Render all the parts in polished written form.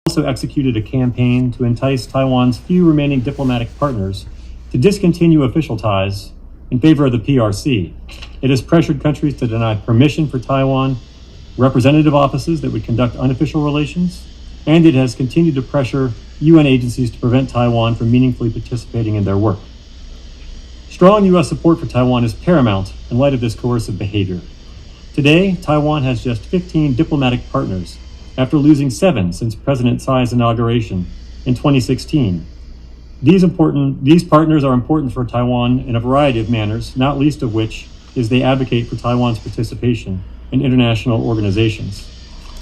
also executed a campaign to entice Taiwan's few remaining diplomatic partners to discontinue official ties in favor of the PRC. It has pressured countries to deny permission for Taiwan representative offices that would conduct unofficial relations, and it has continued to pressure UN agencies to prevent Taiwan from meaningfully participating in their work. Strong U.S. support for Taiwan is paramount in light of this coercive behavior. Today, Taiwan has just 15 diplomatic partners, after losing 7 since President Tsai's inauguration in 2016. These partners are important for Taiwan in a variety of manners, not least of which is they advocate for Taiwan's participation in international organizations.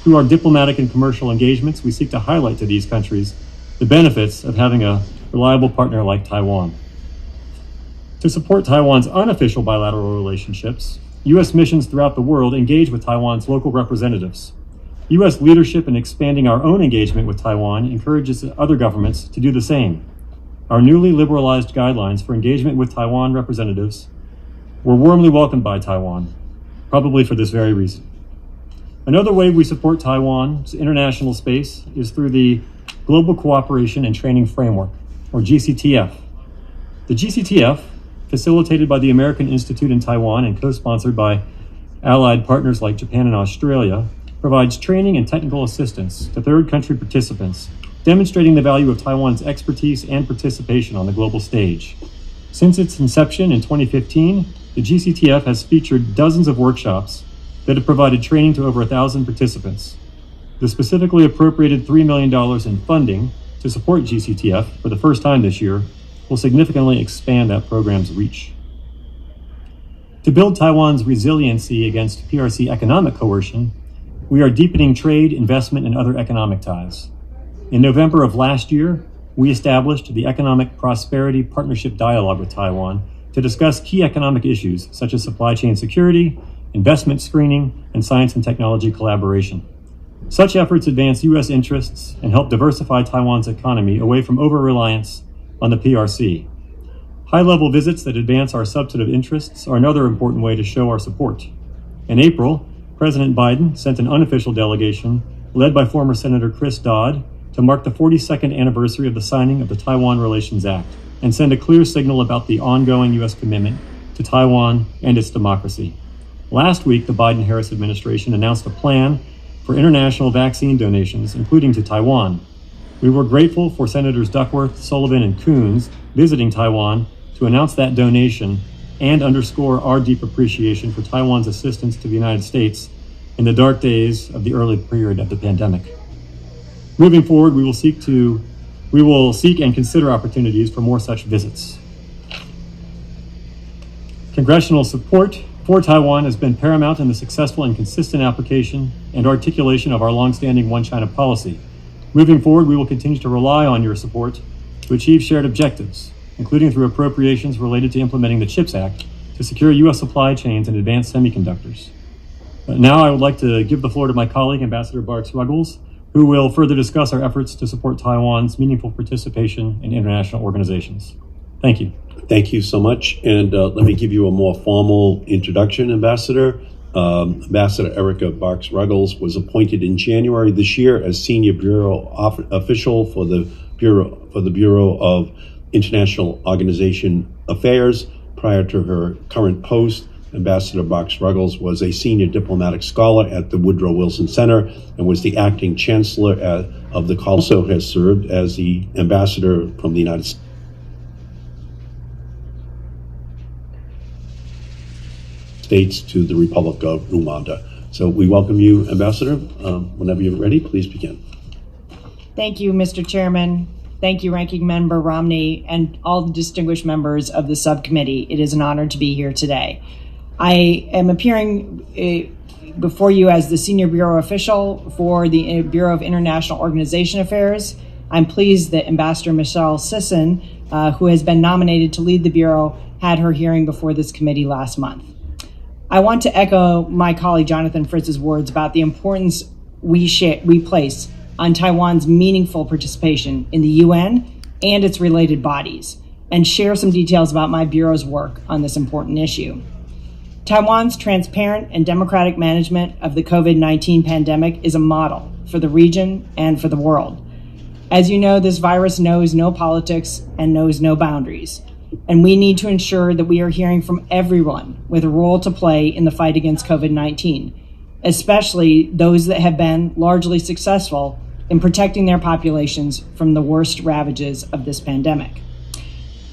Through our diplomatic and commercial engagements, we seek to highlight to these countries the benefits of having a reliable partner like Taiwan. To support Taiwan's unofficial bilateral relationships, U.S. missions throughout the world engage with Taiwan's local representatives. U.S. leadership in expanding our own engagement with Taiwan encourages other governments to do the same. Our newly liberalized guidelines for engagement with Taiwan representatives were warmly welcomed by Taiwan, probably for this very reason. Another way we support Taiwan's international space is through the Global Cooperation and Training Framework, or GCTF. The GCTF, facilitated by the American Institute in Taiwan and co-sponsored by allied partners like Japan and Australia, provides training and technical assistance to third country participants, demonstrating the value of Taiwan's expertise and participation on the global stage. Since its inception in 2015, the GCTF has featured dozens of workshops that have provided training to over 1,000 participants. The specifically appropriated $3 million in funding to support GCTF for the first time this year will significantly expand that program's reach. To build Taiwan's resiliency against PRC economic coercion, we are deepening trade, investment, and other economic ties. In November of last year, we established the Economic Prosperity Partnership Dialogue with Taiwan to discuss key economic issues such as supply chain security, investment screening, and science and technology collaboration. Such efforts advance U.S. interests and help diversify Taiwan's economy away from over-reliance on the PRC. High-level visits that advance our substantive interests are another important way to show our support. In April, President Biden sent an unofficial delegation led by former Senator Chris Dodd to mark the 42nd anniversary of the signing of the Taiwan Relations Act and send a clear signal about the ongoing U.S. commitment to Taiwan and its democracy. Last week, the Biden-Harris administration announced a plan for international vaccine donations, including to Taiwan. We were grateful for Senators Duckworth, Sullivan, and Coons visiting Taiwan to announce that donation and underscore our deep appreciation for Taiwan's assistance to the United States in the dark days of the early period of the pandemic. Moving forward, we will seek and consider opportunities for more such visits. Congressional support for Taiwan has been paramount in the successful and consistent application and articulation of our longstanding One China policy. Moving forward, we will continue to rely on your support to achieve shared objectives, including through appropriations related to implementing the CHIPS Act to secure U.S. supply chains and advanced semiconductors. Now I would like to give the floor to my colleague, Ambassador Barks-Muggles, who will further discuss our efforts to support Taiwan's meaningful participation in international organizations. Thank you. Thank you so much. And let me give you a more formal introduction, Ambassador. Ambassador Erica Barks-Muggles was appointed in January this year as Senior Bureau Official for the Bureau of International Organization Affairs. Prior to her current post, Ambassador Barks-Muggles was a senior diplomatic scholar at the Woodrow Wilson Center and was the acting chancellor of the college. Also has served as the ambassador from the United States to the Republic of Rwanda. So we welcome you, Ambassador. Whenever you're ready, please begin. Thank you, Mr. Chairman. Thank you, Ranking Member Romney, and all the distinguished members of the subcommittee. It is an honor to be here today. I am appearing before you as the Senior Bureau Official for the Bureau of International Organization Affairs. I'm pleased that Ambassador Michelle Sisson, who has been nominated to lead the Bureau, had her hearing before this committee last month. I want to echo my colleague Jonathan Fritz's words about the importance we place on Taiwan's meaningful participation in the UN and its related bodies, and share some details about my Bureau's work on this important issue. Taiwan's transparent and democratic management of the COVID-19 pandemic is a model for the region and for the world. As you know, this virus knows no politics and knows no boundaries. And we need to ensure that we are hearing from everyone with a role to play in the fight against COVID-19, especially those that have been largely successful in protecting their populations from the worst ravages of this pandemic.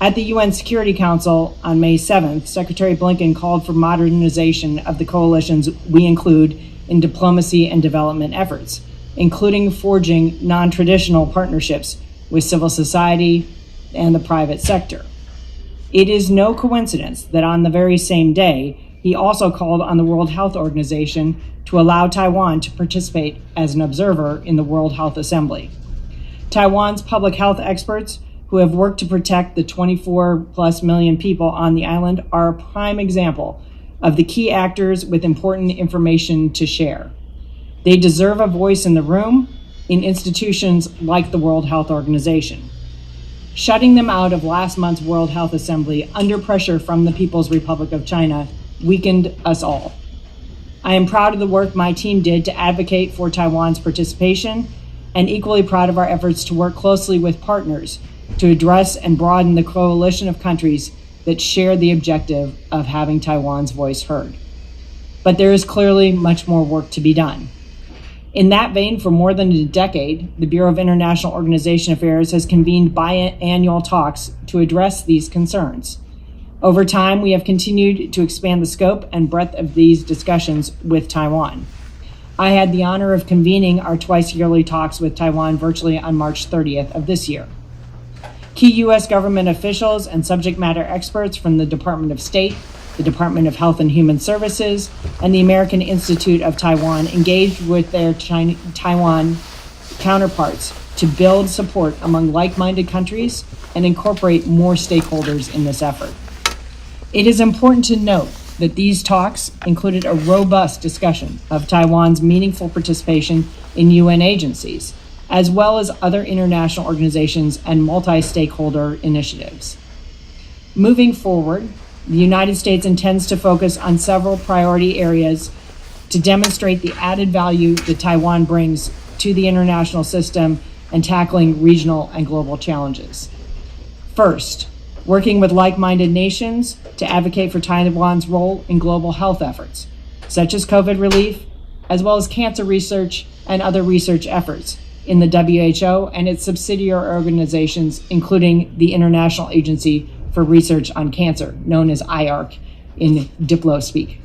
At the UN Security Council on May 7th, Secretary Blinken called for modernization of the coalitions we include in diplomacy and development efforts, including forging non-traditional partnerships with civil society and the private sector. It is no coincidence that on the very same day, he also called on the World Health Organization to allow Taiwan to participate as an observer in the World Health Assembly. Taiwan's public health experts, who have worked to protect the 24+ million people on the island, are a prime example of the key actors with important information to share. They deserve a voice in the room in institutions like the World Health Organization. Shutting them out of last month's World Health Assembly under pressure from the People's Republic of China weakened us all. I am proud of the work my team did to advocate for Taiwan's participation, and equally proud of our efforts to work closely with partners to address and broaden the coalition of countries that share the objective of having Taiwan's voice heard. But there is clearly much more work to be done. In that vein, for more than a decade, the Bureau of International Organization Affairs has convened biannual talks to address these concerns. Over time, we have continued to expand the scope and breadth of these discussions with Taiwan. I had the honor of convening our twice-yearly talks with Taiwan virtually on March 30th of this year. Key U.S. government officials and subject matter experts from the Department of State, the Department of Health and Human Services, and the American Institute of Taiwan engaged with their Taiwan counterparts to build support among like-minded countries and incorporate more stakeholders in this effort. It is important to note that these talks included a robust discussion of Taiwan's meaningful participation in UN agencies, as well as other international organizations and multi-stakeholder initiatives. Moving forward, the United States intends to focus on several priority areas to demonstrate the added value that Taiwan brings to the international system and tackling regional and global challenges. First, working with like-minded nations to advocate for Taiwan's role in global health efforts, such as COVID relief, as well as cancer research and other research efforts in the WHO and its subsidiary organizations, including the International Agency for Research on Cancer, known as IARC in Diplo speak.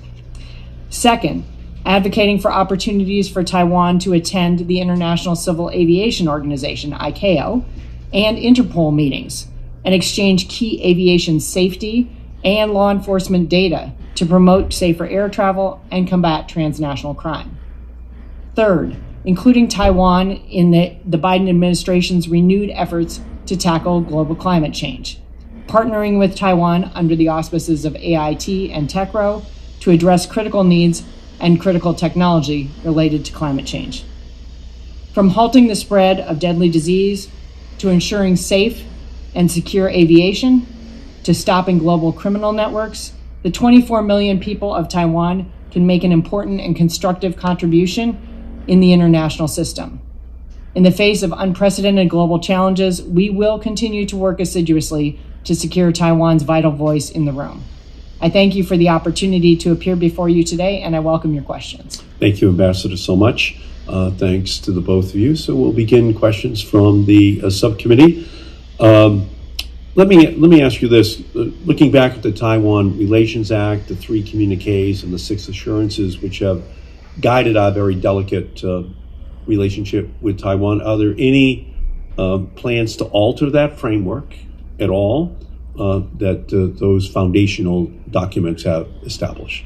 Second, advocating for opportunities for Taiwan to attend the International Civil Aviation Organization, ICAO, and Interpol meetings, and exchange key aviation safety and law enforcement data to promote safer air travel and combat transnational crime. Third, including Taiwan in the Biden administration's renewed efforts to tackle global climate change, partnering with Taiwan under the auspices of AIT and TECRO to address critical needs and critical technology related to climate change. From halting the spread of deadly disease, to ensuring safe and secure aviation, to stopping global criminal networks, the 24 million people of Taiwan can make an important and constructive contribution in the international system. In the face of unprecedented global challenges, we will continue to work assiduously to secure Taiwan's vital voice in the room. I thank you for the opportunity to appear before you today, and I welcome your questions. Thank you, Ambassador, so much. Thanks to the both of you. So we'll begin questions from the subcommittee. Let me ask you this. Looking back at the Taiwan Relations Act, the 3 communiques, and the 6 assurances, which have guided our very delicate relationship with Taiwan, are there any plans to alter that framework at all that those foundational documents have established?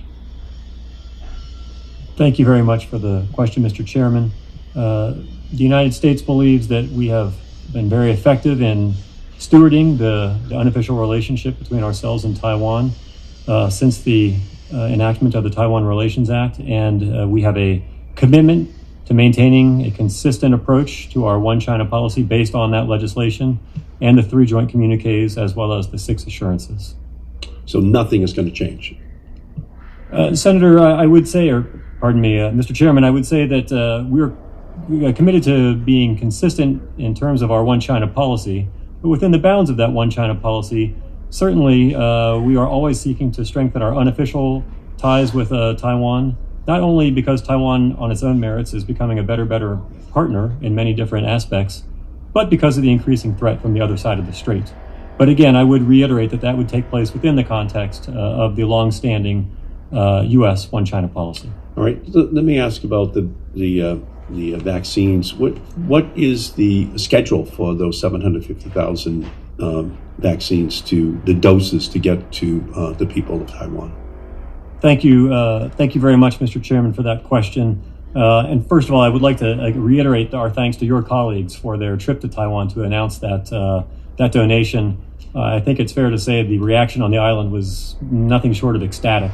Thank you very much for the question, Mr. Chairman. The United States believes that we have been very effective in stewarding the unofficial relationship between ourselves and Taiwan since the enactment of the Taiwan Relations Act, and we have a commitment to maintaining a consistent approach to our One China policy based on that legislation and the 3 joint communiques, as well as the 6 assurances. So nothing is going to change? Senator, I would say, or pardon me, Mr. Chairman, I would say that we're committed to being consistent in terms of our one China policy, but within the bounds of that one China policy, certainly we are always seeking to strengthen our unofficial ties with Taiwan, not only because Taiwan on its own merits is becoming a better partner in many different aspects, but because of the increasing threat from the other side of the strait. But again, I would reiterate that would take place within the context of the long-standing U.S. one China policy. All right, let me ask about the vaccines. What is the schedule for those 750,000 vaccines, to the doses to get to the people of Taiwan? Thank you very much, Mr. Chairman, for that question. And first of all, I would like to reiterate our thanks to your colleagues for their trip to Taiwan to announce that donation. I think it's fair to say the reaction on the island was nothing short of ecstatic.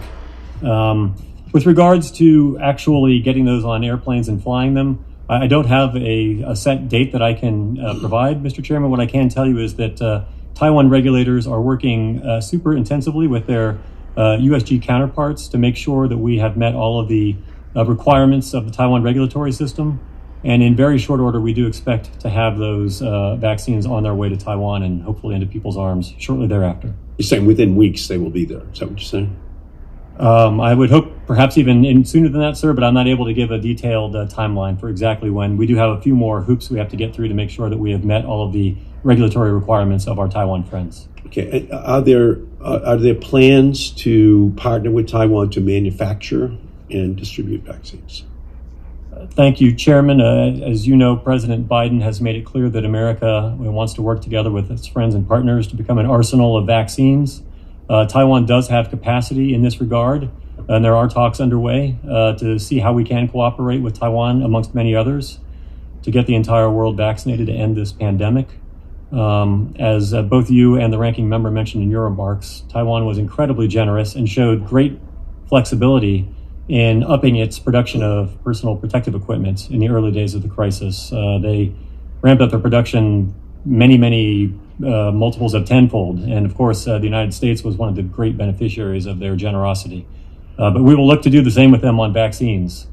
With regards to actually getting those on airplanes and flying them, I don't have a set date that I can provide, Mr. Chairman. What I can tell you is that Taiwan regulators are working super intensively with their USG counterparts to make sure that we have met all of the requirements of the Taiwan regulatory system. And in very short order, we do expect to have those vaccines on their way to Taiwan and hopefully into people's arms shortly thereafter. You're saying within weeks they will be there. Is that what you're saying? I would hope perhaps even sooner than that, sir, but I'm not able to give a detailed timeline for exactly when. We do have a few more hoops we have to get through to make sure that we have met all of the regulatory requirements of our Taiwan friends. Okay. Are there plans to partner with Taiwan to manufacture and distribute vaccines? Thank you, Chairman. As you know, President Biden has made it clear that America wants to work together with its friends and partners to become an arsenal of vaccines. Taiwan does have capacity in this regard, and there are talks underway to see how we can cooperate with Taiwan, amongst many others, to get the entire world vaccinated to end this pandemic. As both you and the ranking member mentioned in your remarks, Taiwan was incredibly generous and showed great flexibility in upping its production of personal protective equipment in the early days of the crisis. They ramped up their production many multiples of tenfold. And of course, the United States was one of the great beneficiaries of their generosity. But we will look to do the same with them on vaccines.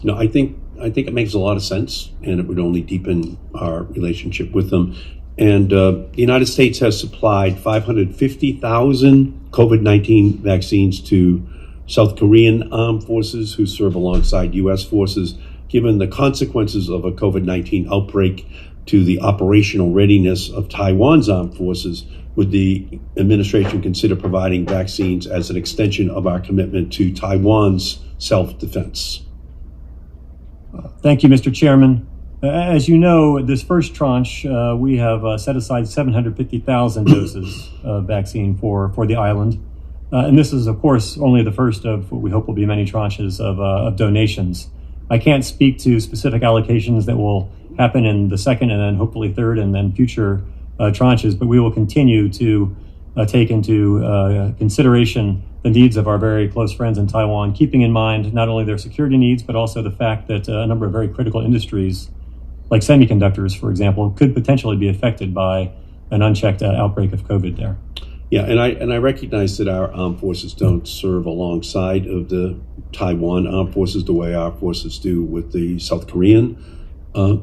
No, I think it makes a lot of sense, and it would only deepen our relationship with them. And the United States has supplied 550,000 COVID-19 vaccines to South Korean armed forces who serve alongside U.S. forces. Given the consequences of a COVID-19 outbreak to the operational readiness of Taiwan's armed forces, would the administration consider providing vaccines as an extension of our commitment to Taiwan's self-defense? Thank you, Mr. Chairman. As you know, this first tranche, we have set aside 750,000 doses of vaccine for the island. And this is, of course, only the first of what we hope will be many tranches of donations. I can't speak to specific allocations that will happen in the second and then hopefully third and then future tranches, but we will continue to take into consideration the needs of our very close friends in Taiwan, keeping in mind not only their security needs, but also the fact that a number of very critical industries, like semiconductors, for example, could potentially be affected by an unchecked outbreak of COVID there. Yeah, and I recognize that our armed forces don't serve alongside of the Taiwan armed forces the way our forces do with the South Korean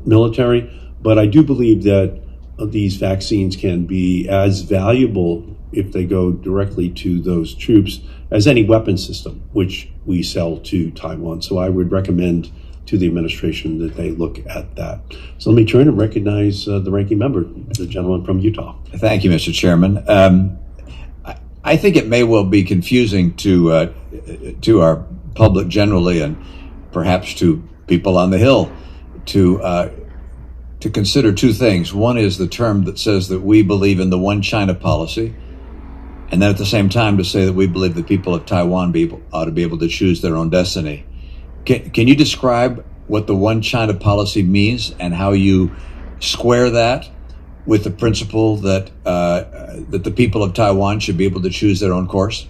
military, but I do believe that these vaccines can be as valuable if they go directly to those troops as any weapon system which we sell to Taiwan. So I would recommend to the administration that they look at that. So let me turn and recognize the ranking member, the gentleman from Utah. Thank you, Mr. Chairman. I think it may well be confusing to our public generally, and perhaps to people on the Hill, to consider two things. One is the term that says that we believe in the one China policy, and then at the same time to say that we believe the people of Taiwan ought to be able to choose their own destiny. Can you describe what the one China policy means and how you square that with the principle that that the people of Taiwan should be able to choose their own course?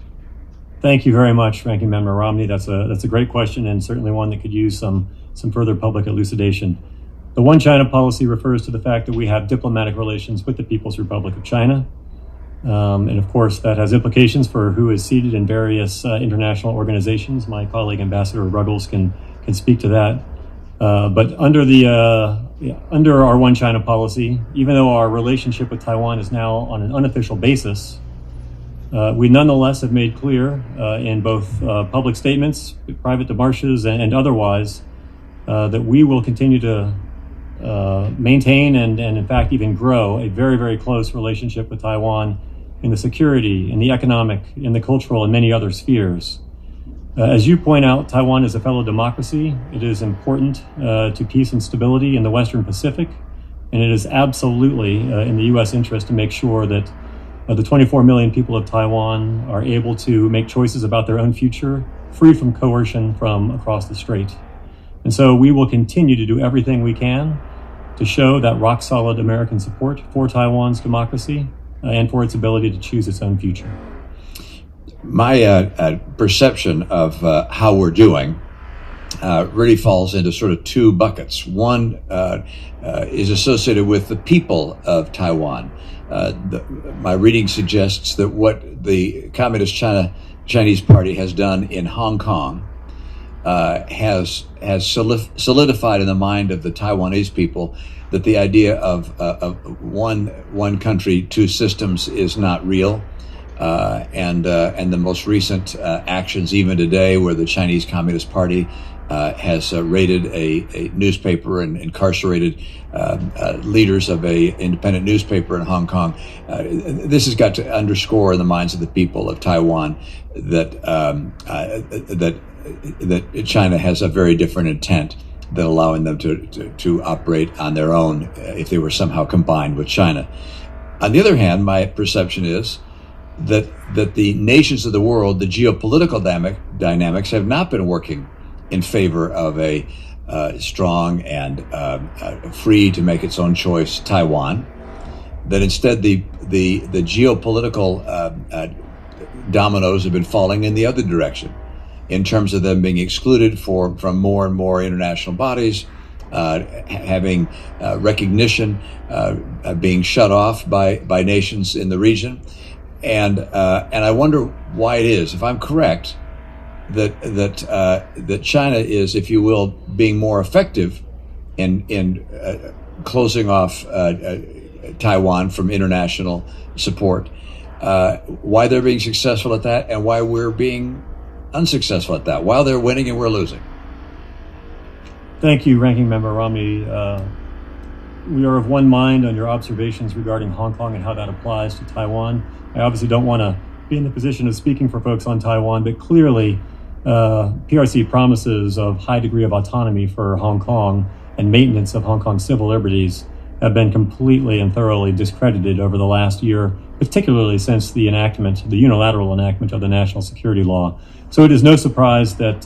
Thank you very much, Ranking Member Romney. That's a great question, and certainly one that could use some further public elucidation. The one China policy refers to the fact that we have diplomatic relations with the People's Republic of China. And of course, that has implications for who is seated in various international organizations. My colleague, Ambassador Ruggles, can speak to that. But under our One China policy, even though our relationship with Taiwan is now on an unofficial basis, we nonetheless have made clear in both public statements, private démarches, and otherwise that we will continue to maintain and in fact even grow a very, very close relationship with Taiwan in the security, in the economic, in the cultural, and many other spheres. As you point out, Taiwan is a fellow democracy. It is important to peace and stability in the Western Pacific, and it is absolutely in the U.S. interest to make sure that the 24 million people of Taiwan are able to make choices about their own future, free from coercion from across the strait. And so we will continue to do everything we can to show that rock-solid American support for Taiwan's democracy and for its ability to choose its own future. My perception of how we're doing really falls into sort of two buckets. One is associated with the people of Taiwan. My reading suggests that what the Communist Chinese Party has done in Hong Kong has solidified in the mind of the Taiwanese people that the idea of one country, two systems is not real. And the most recent actions, even today, where the Chinese Communist Party has raided a newspaper and incarcerated leaders of a independent newspaper in Hong Kong. This has got to underscore in the minds of the people of Taiwan that China has a very different intent than allowing them to operate on their own if they were somehow combined with China. On the other hand, my perception is that the nations of the world, the geopolitical dynamics, have not been working in favor of a strong and free to make its own choice Taiwan. That instead the geopolitical dominoes have been falling in the other direction, in terms of them being excluded from more and more international bodies, having recognition, being shut off by nations in the region. And I wonder why it is, if I'm correct, that China is, if you will, being more effective in closing off Taiwan from international support. Why they're being successful at that, and why we're being unsuccessful at that. While they're winning and we're losing. Thank you, Ranking Member Romney. We are of one mind on your observations regarding Hong Kong and how that applies to Taiwan. I obviously don't want to be in the position of speaking for folks on Taiwan, but clearly PRC promises of high degree of autonomy for Hong Kong and maintenance of Hong Kong's civil liberties have been completely and thoroughly discredited over the last year, particularly since the unilateral enactment of the national security law. So it is no surprise that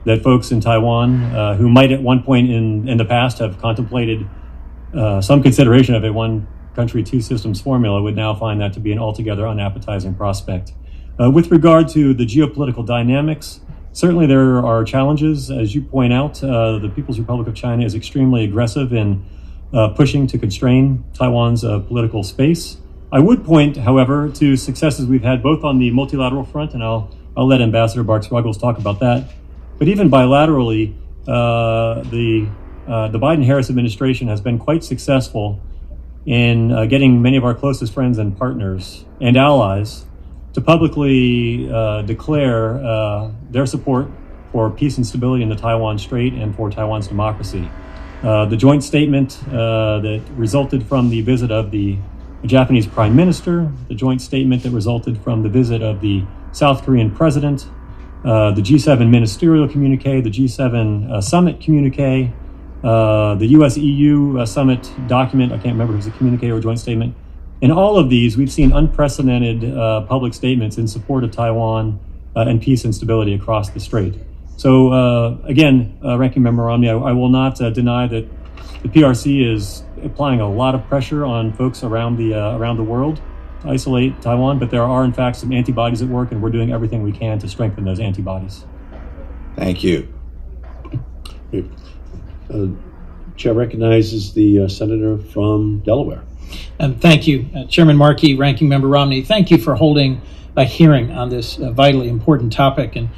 that folks in Taiwan who might at one point in the past have contemplated some consideration of a one country, two systems formula would now find that to be an altogether unappetizing prospect. With regard to the geopolitical dynamics, certainly there are challenges. As you point out, the People's Republic of China is extremely aggressive in pushing to constrain Taiwan's political space. I would point, however, to successes we've had both on the multilateral front, and I'll let Ambassador Barks-Muggles talk about that, but even bilaterally, the Biden-Harris administration has been quite successful in getting many of our closest friends and partners and allies to publicly declare their support for peace and stability in the Taiwan Strait and for Taiwan's democracy. The joint statement that resulted from the visit of the Japanese Prime Minister, the joint statement that resulted from the visit of the South Korean President, the G7 ministerial communique, the G7 summit communique, the US-EU summit document, I can't remember if it was a communique or a joint statement. In all of these, we've seen unprecedented public statements in support of Taiwan and peace and stability across the strait. So again, Ranking Member Romney, I will not deny that the PRC is applying a lot of pressure on folks around the world to isolate Taiwan, but there are in fact some antibodies at work, and we're doing everything we can to strengthen those antibodies. Thank you. Chair recognizes the senator from Delaware. Thank you, Chairman Markey, Ranking Member Romney. Thank you for holding a hearing on this vitally important topic. And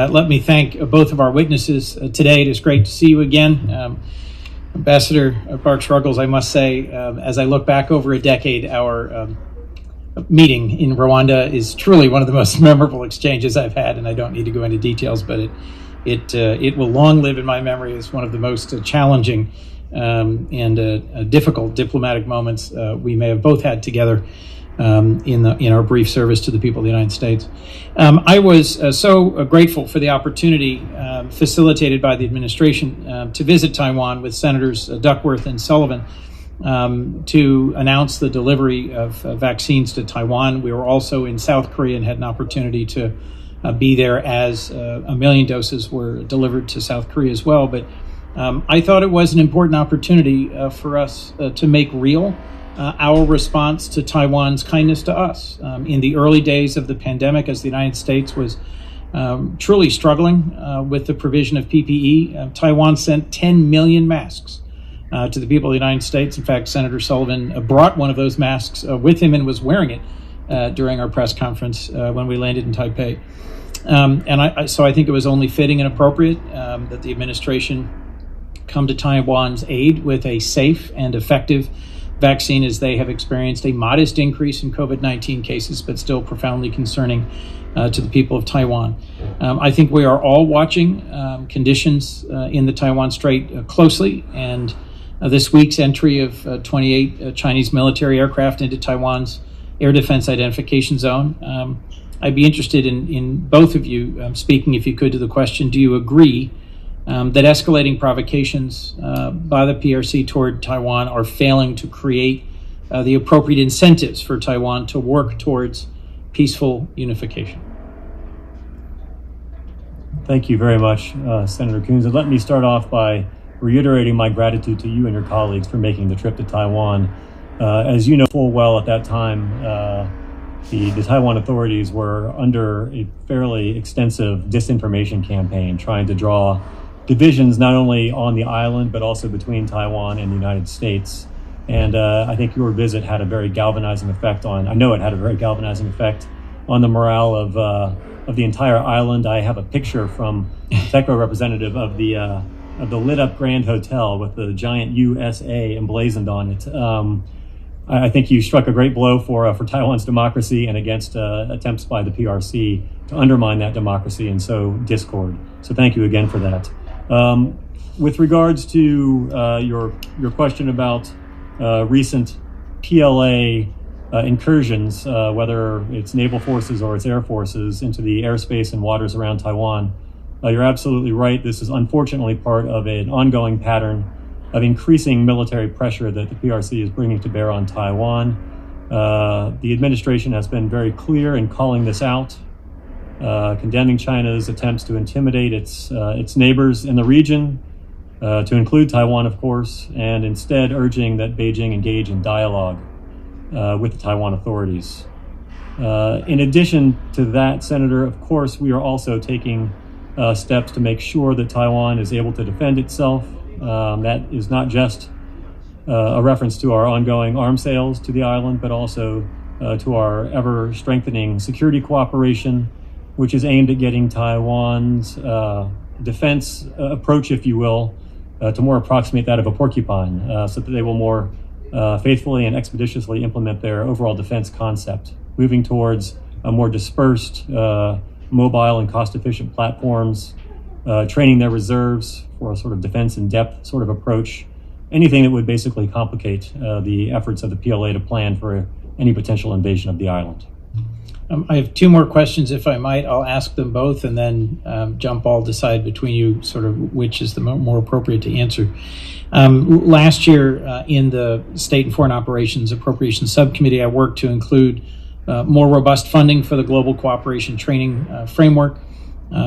let me thank both of our witnesses today. It is great to see you again. Ambassador Barks-Muggles, I must say, as I look back over a decade, our meeting in Rwanda is truly one of the most memorable exchanges I've had, and I don't need to go into details, but it will long live in my memory as one of the most challenging and difficult diplomatic moments we may have both had together in our brief service to the people of the United States. I was so grateful for the opportunity facilitated by the administration to visit Taiwan with Senators Duckworth and Sullivan to announce the delivery of vaccines to Taiwan. We were also in South Korea and had an opportunity to be there as 1 million doses were delivered to South Korea as well. But I thought it was an important opportunity for us to make real our response to Taiwan's kindness to us. In the early days of the pandemic, as the United States was truly struggling with the provision of PPE, Taiwan sent 10 million masks to the people of the United States. In fact, Senator Sullivan brought one of those masks with him and was wearing it during our press conference when we landed in Taipei. So I think it was only fitting and appropriate that the administration come to Taiwan's aid with a safe and effective vaccine, as they have experienced a modest increase in COVID-19 cases, but still profoundly concerning to the people of Taiwan. I think we are all watching conditions in the Taiwan Strait closely, and this week's entry of 28 Chinese military aircraft into Taiwan's air defense identification zone. I'd be interested in both of you speaking, if you could, to the question, do you agree that escalating provocations by the PRC toward Taiwan are failing to create the appropriate incentives for Taiwan to work towards peaceful unification? Thank you very much, Senator Coons. And let me start off by reiterating my gratitude to you and your colleagues for making the trip to Taiwan. As you know full well, at that time, the Taiwan authorities were under a fairly extensive disinformation campaign trying to draw divisions not only on the island, but also between Taiwan and the United States. And I think your visit had a very galvanizing effect on, I know it had a very galvanizing effect on the morale of the entire island. I have a picture from TECRO representative of the lit up Grand Hotel with the giant USA emblazoned on it. I think you struck a great blow for Taiwan's democracy and against attempts by the PRC to undermine that democracy and sow discord. So thank you again for that. With regards to your question about recent PLA incursions, whether it's naval forces or it's air forces, into the airspace and waters around Taiwan, you're absolutely right. This is unfortunately part of an ongoing pattern of increasing military pressure that the PRC is bringing to bear on Taiwan. The administration has been very clear in calling this out, condemning China's attempts to intimidate its neighbors in the region, to include Taiwan, of course, and instead urging that Beijing engage in dialogue with the Taiwan authorities. In addition to that, Senator, of course, we are also taking steps to make sure that Taiwan is able to defend itself. That is not just a reference to our ongoing arms sales to the island, but also to our ever strengthening security cooperation, which is aimed at getting Taiwan's defense approach, if you will, to more approximate that of a porcupine, so that they will more faithfully and expeditiously implement their overall defense concept, moving towards a more dispersed, mobile and cost-efficient platforms, training their reserves for a sort of defense in depth sort of approach, anything that would basically complicate the efforts of the PLA to plan for any potential invasion of the island. I have two more questions, if I might. I'll ask them both and then I'll decide between you sort of which is the more appropriate to answer. Last year in the State and Foreign Operations Appropriations Subcommittee, I worked to include more robust funding for the Global Cooperation Training Framework.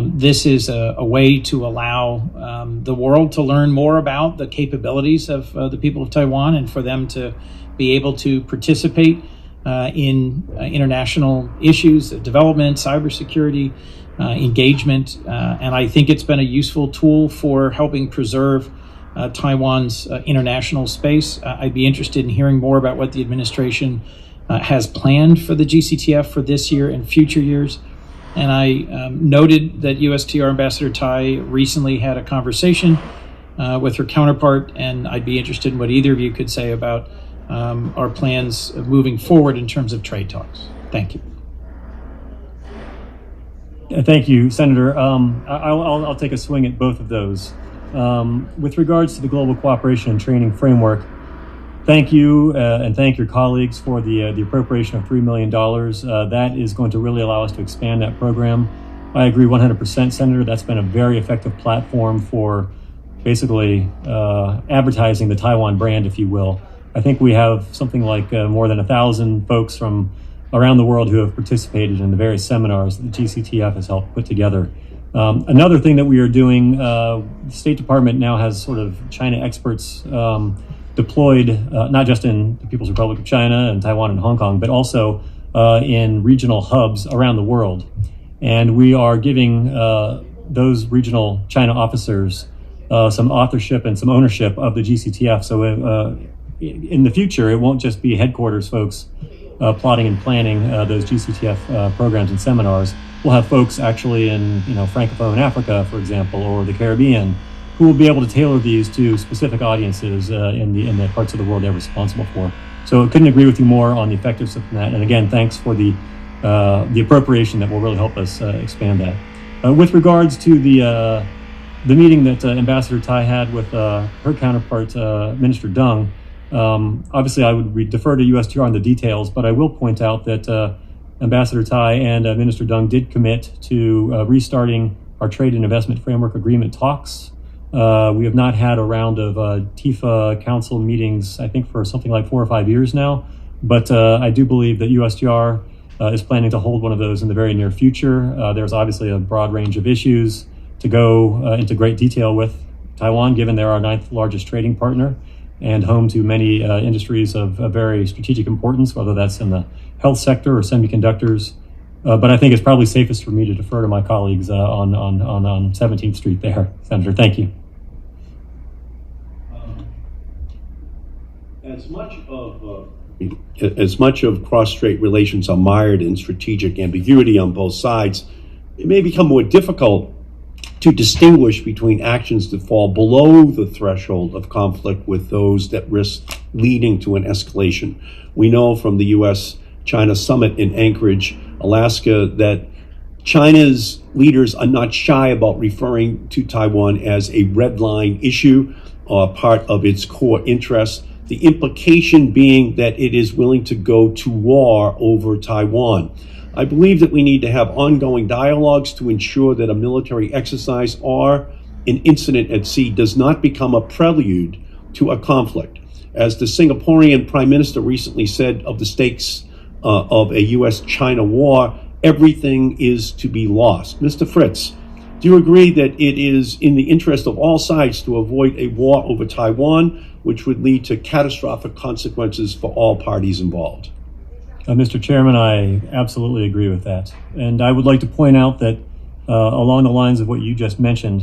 This is a way to allow the world to learn more about the capabilities of the people of Taiwan and for them to be able to participate in international issues, development, cybersecurity, engagement. And I think it's been a useful tool for helping preserve Taiwan's international space. I'd be interested in hearing more about what the administration has planned for the GCTF for this year and future years. And I noted that USTR Ambassador Tai recently had a conversation with her counterpart, and I'd be interested in what either of you could say about our plans of moving forward in terms of trade talks. Thank you. Thank you, Senator. I'll take a swing at both of those. With regards to the Global Cooperation and Training Framework, thank you and thank your colleagues for the appropriation of $3 million. That is going to really allow us to expand that program. I agree 100%, Senator. That's been a very effective platform for basically advertising the Taiwan brand, if you will. I think we have something like more than 1,000 folks from around the world who have participated in the various seminars that the GCTF has helped put together. Another thing that we are doing, the State Department now has sort of China experts deployed, not just in the People's Republic of China and Taiwan and Hong Kong, but also in regional hubs around the world. And we are giving those regional China officers some authorship and some ownership of the GCTF. So in the future, it won't just be headquarters folks plotting and planning those GCTF programs and seminars. We'll have folks actually in Francophone Africa, for example, or the Caribbean, who will be able to tailor these to specific audiences in the parts of the world they're responsible for. So I couldn't agree with you more on the effectiveness of that. And again, thanks for the appropriation that will really help us expand that. With regards to the meeting that Ambassador Tai had with her counterpart, Minister Deng, obviously I would defer to USTR on the details, but I will point out that Ambassador Tai and Minister Deng did commit to restarting our Trade and Investment Framework Agreement talks. We have not had a round of TIFA Council meetings, I think, for something like 4 or 5 years now, but I do believe that USTR is planning to hold one of those in the very near future. There's obviously a broad range of issues to go into great detail with Taiwan, given they're our 9th largest trading partner and home to many industries of very strategic importance, whether that's in the health sector or semiconductors. But I think it's probably safest for me to defer to my colleagues on 17th Street there. Senator, thank you. As much of cross-strait relations are mired in strategic ambiguity on both sides, it may become more difficult to distinguish between actions that fall below the threshold of conflict with those that risk leading to an escalation. We know from the U.S.-China summit in Anchorage, Alaska, that China's leaders are not shy about referring to Taiwan as a red line issue or part of its core interests, the implication being that it is willing to go to war over Taiwan. I believe that we need to have ongoing dialogues to ensure that a military exercise or an incident at sea does not become a prelude to a conflict. As the Singaporean Prime Minister recently said of the stakes of a U.S.-China war, everything is to be lost. Mr. Fritz, do you agree that it is in the interest of all sides to avoid a war over Taiwan, which would lead to catastrophic consequences for all parties involved? Mr. Chairman, I absolutely agree with that. And I would like to point out that along the lines of what you just mentioned,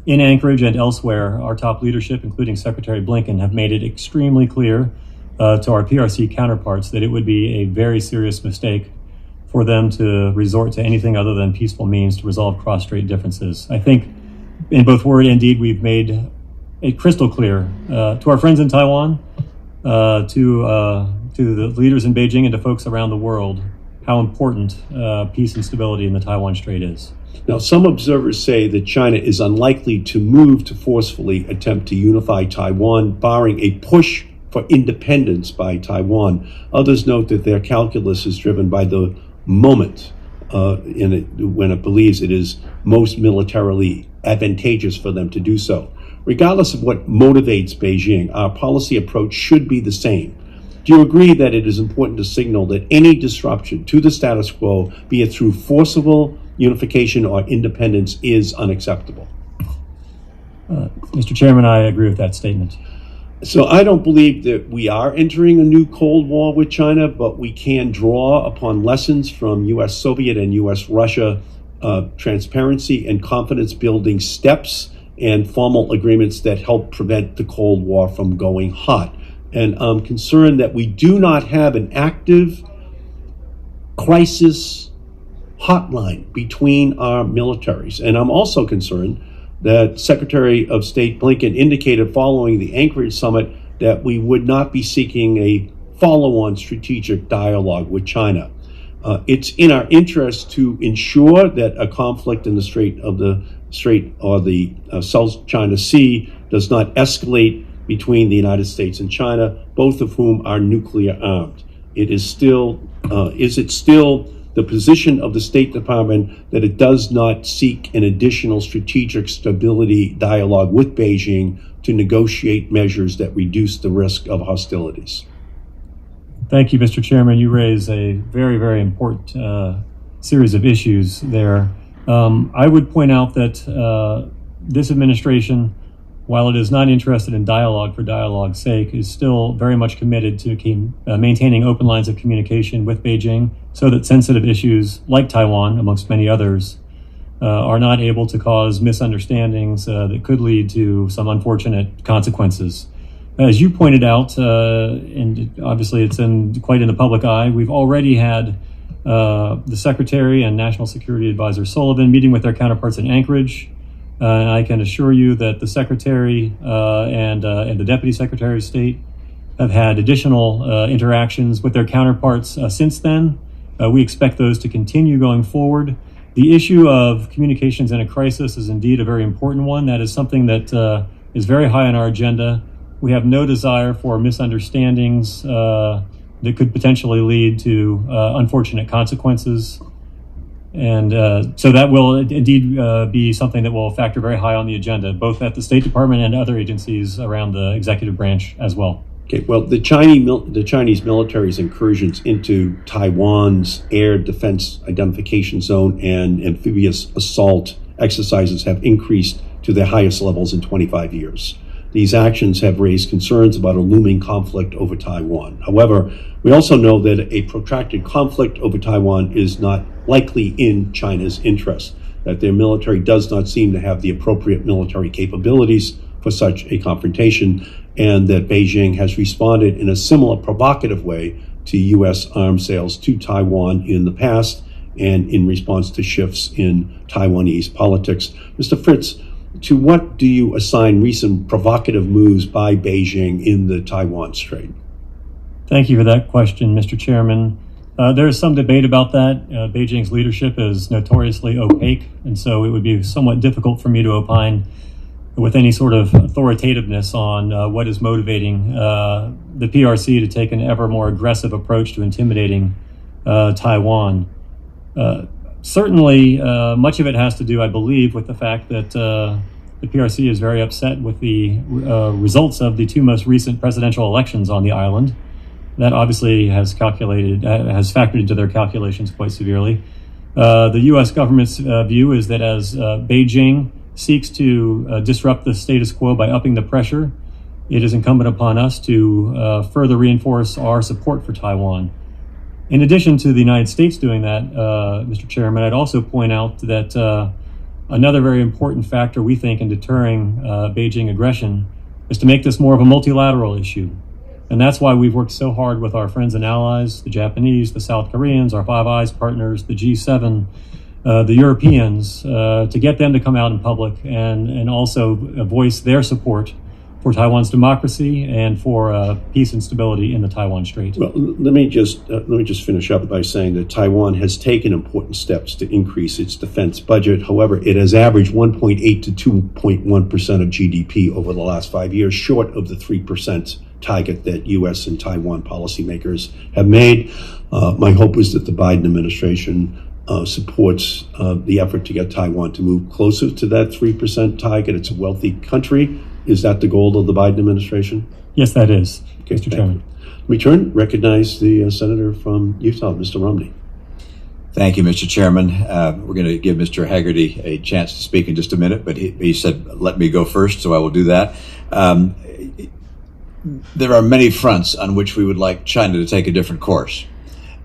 in Anchorage and elsewhere, our top leadership, including Secretary Blinken, have made it extremely clear to our PRC counterparts that it would be a very serious mistake for them to resort to anything other than peaceful means to resolve cross-strait differences. I think in both word and deed, we've made it crystal clear to our friends in Taiwan, to the leaders in Beijing and to folks around the world how important peace and stability in the Taiwan Strait is. Now, some observers say that China is unlikely to move to forcefully attempt to unify Taiwan, barring a push for independence by Taiwan. Others note that their calculus is driven by the moment when it believes it is most militarily advantageous for them to do so. Regardless of what motivates Beijing, our policy approach should be the same. Do you agree that it is important to signal that any disruption to the status quo, be it through forcible unification or independence, is unacceptable? Mr. Chairman, I agree with that statement. So I don't believe that we are entering a new Cold War with China, but we can draw upon lessons from U.S.-Soviet and U.S.-Russia transparency and confidence-building steps and formal agreements that help prevent the Cold War from going hot. And I'm concerned that we do not have an active crisis hotline between our militaries. And I'm also concerned that Secretary of State Blinken indicated following the Anchorage summit that we would not be seeking a follow-on strategic dialogue with China. It's in our interest to ensure that a conflict in the Strait or the South China Sea does not escalate between the United States and China, both of whom are nuclear armed. Is it still the position of the State Department that it does not seek an additional strategic stability dialogue with Beijing to negotiate measures that reduce the risk of hostilities? Thank you, Mr. Chairman. You raise a very, very important series of issues there. I would point out that this administration, while it is not interested in dialogue for dialogue's sake, is still very much committed to maintaining open lines of communication with Beijing so that sensitive issues like Taiwan, amongst many others, are not able to cause misunderstandings that could lead to some unfortunate consequences. As you pointed out, and obviously it's quite in the public eye, we've already had the Secretary and National Security Advisor Sullivan meeting with their counterparts in Anchorage. And I can assure you that the Secretary and the Deputy Secretary of State have had additional interactions with their counterparts since then. We expect those to continue going forward. The issue of communications in a crisis is indeed a very important one. That is something that is very high on our agenda. We have no desire for misunderstandings that could potentially lead to unfortunate consequences. And so that will indeed be something that will factor very high on the agenda, both at the State Department and other agencies around the executive branch as well. Okay, well, the Chinese military's incursions into Taiwan's air defense identification zone and amphibious assault exercises have increased to their highest levels in 25 years. These actions have raised concerns about a looming conflict over Taiwan. However, we also know that a protracted conflict over Taiwan is not likely in China's interest, that their military does not seem to have the appropriate military capabilities for such a confrontation, and that Beijing has responded in a similar provocative way to U.S. arms sales to Taiwan in the past and in response to shifts in Taiwanese politics. Mr. Fritz, to what do you assign recent provocative moves by Beijing in the Taiwan Strait? Thank you for that question, Mr. Chairman. There is some debate about that. Beijing's leadership is notoriously opaque, and so it would be somewhat difficult for me to opine with any sort of authoritativeness on what is motivating the PRC to take an ever more aggressive approach to intimidating Taiwan. Certainly, much of it has to do, I believe, with the fact that the PRC is very upset with the results of the two most recent presidential elections on the island. That obviously has factored into their calculations quite severely. The U.S. government's view is that as Beijing seeks to disrupt the status quo by upping the pressure, it is incumbent upon us to further reinforce our support for Taiwan. In addition to the United States doing that, Mr. Chairman, I'd also point out that another very important factor we think in deterring Beijing aggression is to make this more of a multilateral issue. And that's why we've worked so hard with our friends and allies, the Japanese, the South Koreans, our Five Eyes partners, the G7, the Europeans, to get them to come out in public and also voice their support for Taiwan's democracy and for peace and stability in the Taiwan Strait. Well, let me just finish up by saying that Taiwan has taken important steps to increase its defense budget. However, it has averaged 1.8 to 2.1% of GDP over the last 5 years, short of the 3% target that U.S. and Taiwan policymakers have made. My hope is that the Biden administration supports the effort to get Taiwan to move closer to that 3% target. It's a wealthy country. Is that the goal of the Biden administration? Yes, that is, Okay, Mr. Chairman. We recognize the senator from Utah, Mr. Romney. Thank you, Mr. Chairman. We're going to give Mr. Haggerty a chance to speak in just a minute, but he said, let me go first, so I will do that. There are many fronts on which we would like China to take a different course.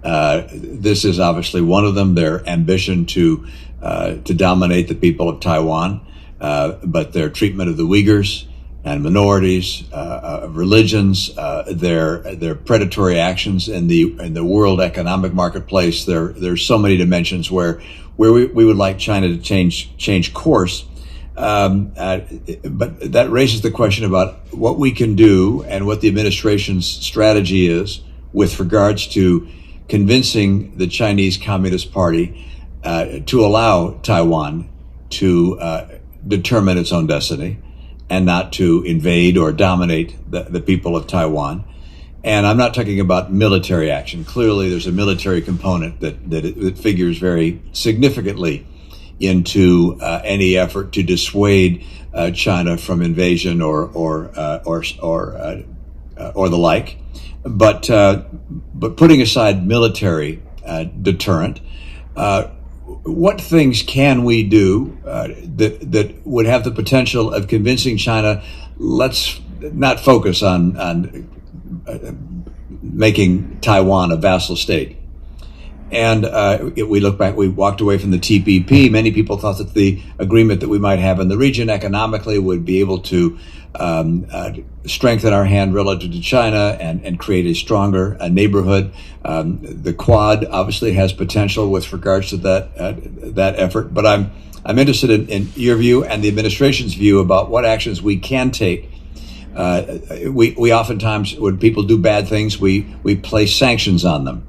This is obviously one of them, their ambition to dominate the people of Taiwan, but their treatment of the Uyghurs, and minorities, religions, their predatory actions in the world economic marketplace. There's so many dimensions where we would like China to change course. But that raises the question about what we can do and what the administration's strategy is with regards to convincing the Chinese Communist Party to allow Taiwan to determine its own destiny and not to invade or dominate the people of Taiwan. And I'm not talking about military action. Clearly, there's a military component that figures very significantly into any effort to dissuade China from invasion or the like. But putting aside military deterrent, what things can we do that would have the potential of convincing China? Let's not focus on making Taiwan a vassal state. And we look back, we walked away from the TPP. Many people thought that the agreement that we might have in the region economically would be able to strengthen our hand relative to China and create a stronger neighborhood. The Quad obviously has potential with regards to that effort. But I'm interested in your view and the administration's view about what actions we can take. We oftentimes, when people do bad things, we place sanctions on them.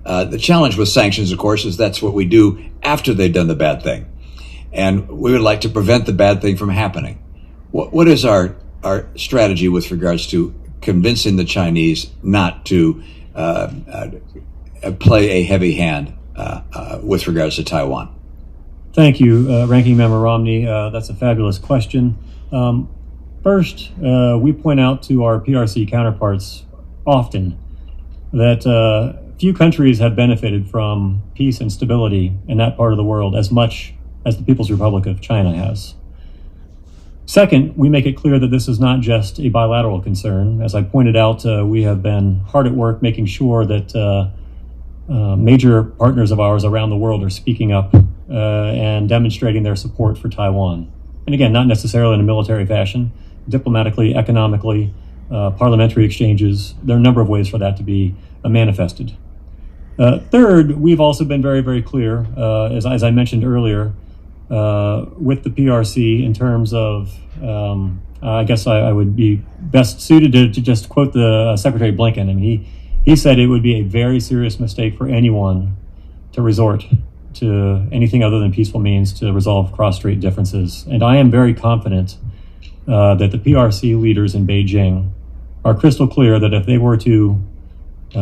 The challenge with sanctions, of course, is that's what we do after they've done the bad thing. And we would like to prevent the bad thing from happening. What is our strategy with regards to convincing the Chinese not to play a heavy hand with regards to Taiwan? Thank you, Ranking Member Romney. That's a fabulous question. First, we point out to our PRC counterparts often that few countries have benefited from peace and stability in that part of the world as much as the People's Republic of China has. Second, we make it clear that this is not just a bilateral concern. As I pointed out, we have been hard at work making sure that major partners of ours around the world are speaking up and demonstrating their support for Taiwan. And again, not necessarily in a military fashion, diplomatically, economically, parliamentary exchanges. There are a number of ways for that to be manifested. Third, we've also been very, very clear, as I mentioned earlier, with the PRC in terms of, I guess I would be best suited to just quote the Secretary Blinken. I mean, he said it would be a very serious mistake for anyone to resort to anything other than peaceful means to resolve cross-strait differences. And I am very confident that the PRC leaders in Beijing are crystal clear that if they were to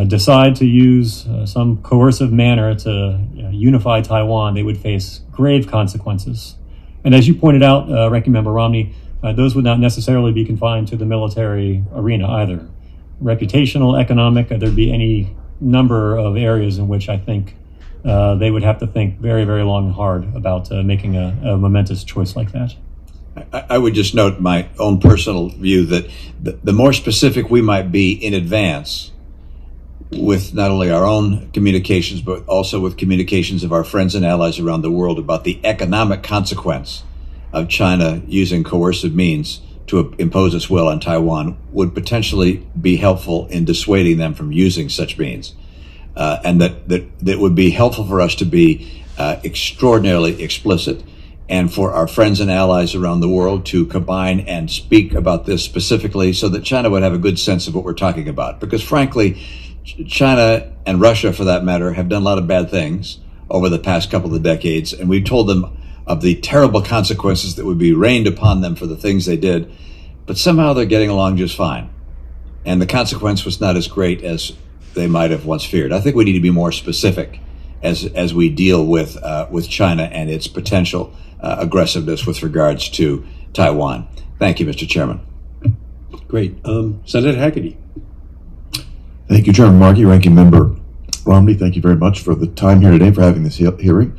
decide to use some coercive manner to unify Taiwan, they would face grave consequences. And as you pointed out, Ranking Member Romney, those would not necessarily be confined to the military arena either. Reputational, economic, there'd be any number of areas in which I think they would have to think very, very long and hard about making a momentous choice like that. I would just note my own personal view that the more specific we might be in advance with not only our own communications, but also with communications of our friends and allies around the world about the economic consequence of China using coercive means to impose its will on Taiwan would potentially be helpful in dissuading them from using such means. And that would be helpful for us to be extraordinarily explicit, and for our friends and allies around the world to combine and speak about this specifically so that China would have a good sense of what we're talking about. Because frankly, China and Russia, for that matter, have done a lot of bad things over the past couple of decades, and we've told them of the terrible consequences that would be rained upon them for the things they did, but somehow they're getting along just fine. And the consequence was not as great as they might have once feared. I think we need to be more specific as we deal with China and its potential aggressiveness with regards to Taiwan. Thank you, Mr. Chairman. Great. Senator Hagerty. Thank you, Chairman Markey. Ranking Member Romney, thank you very much for the time here today, for having this hearing.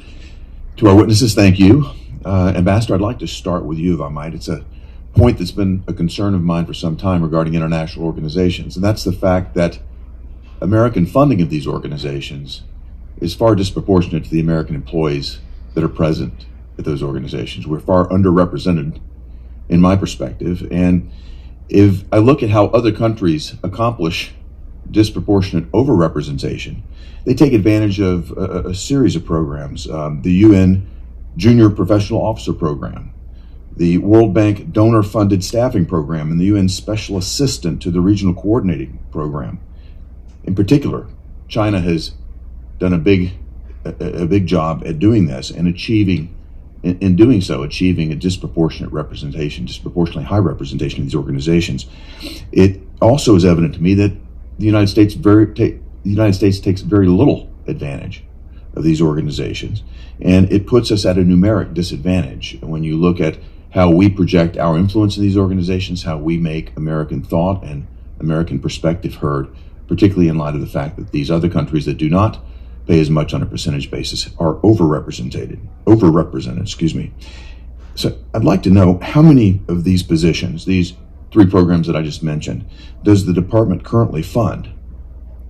To our witnesses, thank you. Ambassador, I'd like to start with you, if I might. It's a point that's been a concern of mine for some time regarding international organizations, and that's the fact that American funding of these organizations is far disproportionate to the American employees that are present at those organizations. We're far underrepresented, in my perspective, and If I look at how other countries accomplish disproportionate overrepresentation, they take advantage of a series of programs. The UN Junior Professional Officer Program, the World Bank Donor-Funded Staffing Program, and the UN Special Assistant to the Regional Coordinating Program. In particular, China has done a big job at doing this and achieving a disproportionate representation, disproportionately high representation of these organizations. It also is evident to me that the United States takes very little advantage of these organizations, and it puts us at a numeric disadvantage when you look at how we project our influence in these organizations, how we make American thought and American perspective heard, particularly in light of the fact that these other countries that do not pay as much on a percentage basis are overrepresented, excuse me. So I'd like to know how many of these positions, these 3 programs that I just mentioned, does the department currently fund?